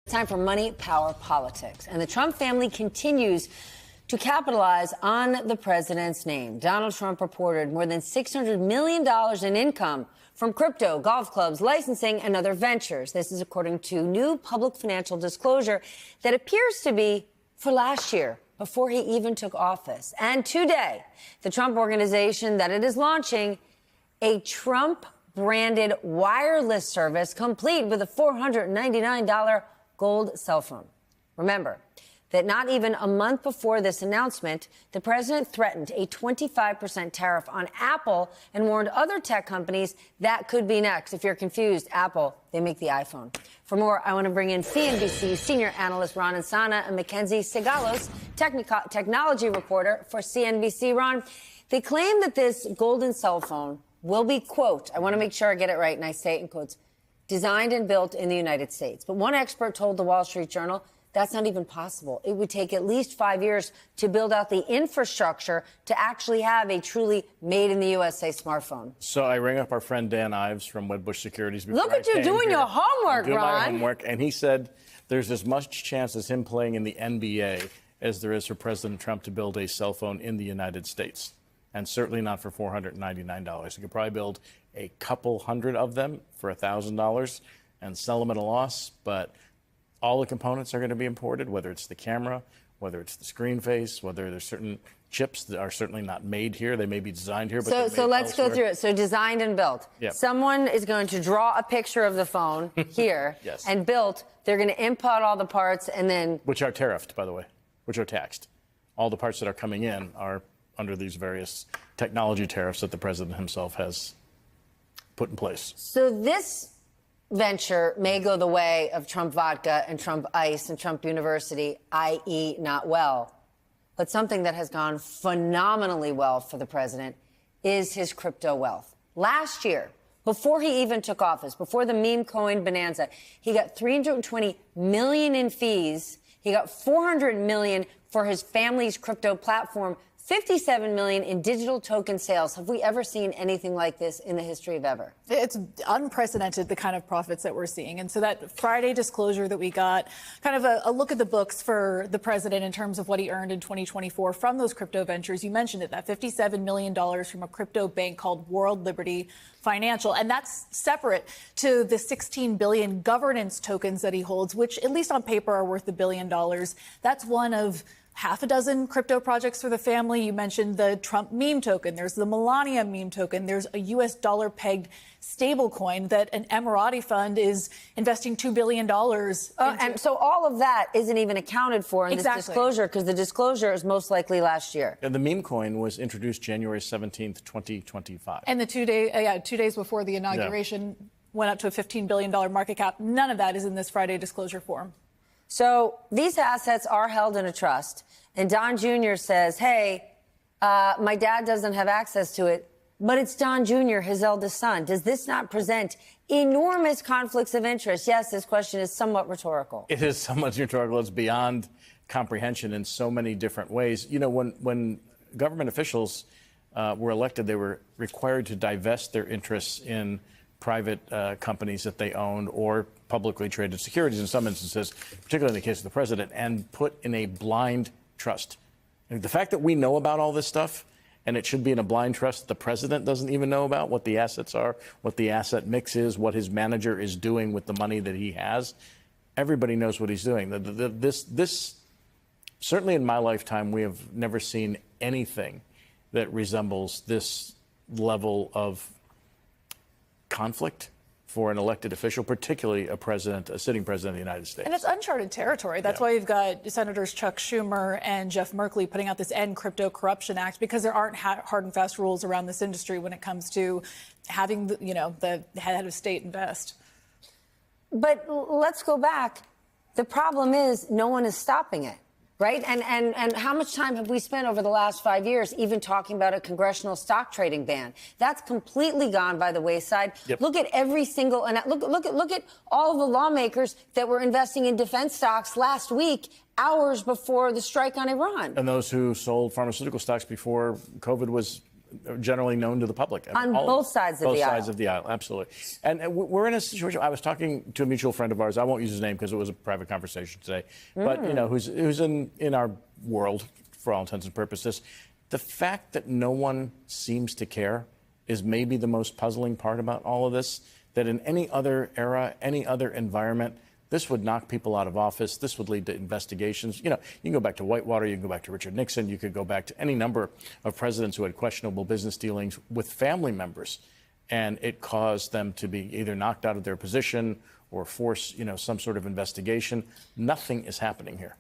Time for Money, Power, Politics. And the Trump family continues to capitalize on the president's name. Donald Trump reported more than $600 million in income from crypto, golf clubs, licensing, and other ventures. This is according to new public financial disclosure that appears to be for last year, before he even took office. And today, the Trump organization that it is launching a Trump-branded wireless service complete with a $499 gold cell phone. Remember that not even a month before this announcement, the president threatened a 25% tariff on Apple and warned other tech companies that could be next. If you're confused, Apple, they make the iPhone. For more, I want to bring in CNBC senior analyst Ron Insana and Mackenzie Segalos, technology reporter for CNBC. Ron, they claim that this golden cell phone will be, quote, I want to make sure I get it right and I say it in quotes, designed and built in the United States. But one expert told the Wall Street Journal that's not even possible. It would take at least 5 years to build out the infrastructure to actually have a truly made in the USA smartphone. So I rang up our friend Dan Ives from Wedbush Securities. Look at you doing your homework, Ron. My Ron. homework, and he said there's as much chance as him playing in the NBA as there is for President Trump to build a cell phone in the United States. And certainly not for $499. He could probably build a couple hundred of them for $1,000 and sell them at a loss. But all the components are going to be imported, whether it's the camera, whether it's the screen face, whether there's certain chips that are certainly not made here. They may be designed here, but so let's go through it. So designed and built. Yep. Someone is going to draw a picture of the phone here yes. and built. They're going to import all the parts and then... Which are tariffed, by the way, which are taxed. All the parts that are coming in are under these various technology tariffs that the president himself has put in place. So this venture may go the way of Trump Vodka and Trump Ice and Trump University, i.e. not well. But something that has gone phenomenally well for the president is his crypto wealth. Last year, before he even took office, before the meme coin bonanza, he got $320 million in fees. He got $400 million for his family's crypto platform, $57 million in digital token sales. Have we ever seen anything like this in the history of ever? It's unprecedented, the kind of profits that we're seeing. And so that Friday disclosure that we got, kind of a look at the books for the president in terms of what he earned in 2024 from those crypto ventures. You mentioned it, that $57 million from a crypto bank called World Liberty Financial. And that's separate to the 16 billion governance tokens that he holds, which at least on paper are worth $1 billion. That's one of half a dozen crypto projects for the family. You mentioned the Trump meme token. There's the Melania meme token. There's a U.S. dollar-pegged stablecoin that an Emirati fund is investing $2 billion into. And so all of that isn't even accounted for in this disclosure, because the disclosure is most likely last year. And the meme coin was introduced January 17th, 2025. And the 2 days before the inauguration went up to a $15 billion market cap. None of that is in this Friday disclosure form. So these assets are held in a trust, and Don Jr. says, hey, my dad doesn't have access to it, but it's Don Jr., his eldest son. Does this not present enormous conflicts of interest? Yes, this question is somewhat rhetorical. It is somewhat rhetorical. It's beyond comprehension in so many different ways. You know, when government officials were elected, they were required to divest their interests in private companies that they owned or publicly traded securities in some instances, particularly in the case of the president, and put in a blind trust. And the fact that we know about all this stuff, and it should be in a blind trust the president doesn't even know about what the assets are, what the asset mix is, what his manager is doing with the money that he has. Everybody knows what he's doing. This certainly in my lifetime, we have never seen anything that resembles this level of conflict for an elected official, particularly a president, a sitting president of the United States. And it's uncharted territory. That's why you've got Senators Chuck Schumer and Jeff Merkley putting out this End Crypto Corruption Act, because there aren't hard and fast rules around this industry when it comes to having, the head of state invest. But let's go back. The problem is no one is stopping it. Right? And how much time have we spent over the last 5 years even talking about a congressional stock trading ban? That's completely gone by the wayside. Yep. Look at every single, and look at all of the lawmakers that were investing in defense stocks last week, hours before the strike on Iran. And those who sold pharmaceutical stocks before COVID was generally known to the public. On both sides of the aisle. Both sides of the aisle, absolutely. And we're in a situation. I was talking to a mutual friend of ours. I won't use his name because it was a private conversation today. But who's in our world for all intents and purposes. The fact that no one seems to care is maybe the most puzzling part about all of this. That in any other era, any other environment, this would knock people out of office. This would lead to investigations. You can go back to Whitewater. You can go back to Richard Nixon. You could go back to any number of presidents who had questionable business dealings with family members. And it caused them to be either knocked out of their position or force, some sort of investigation. Nothing is happening here.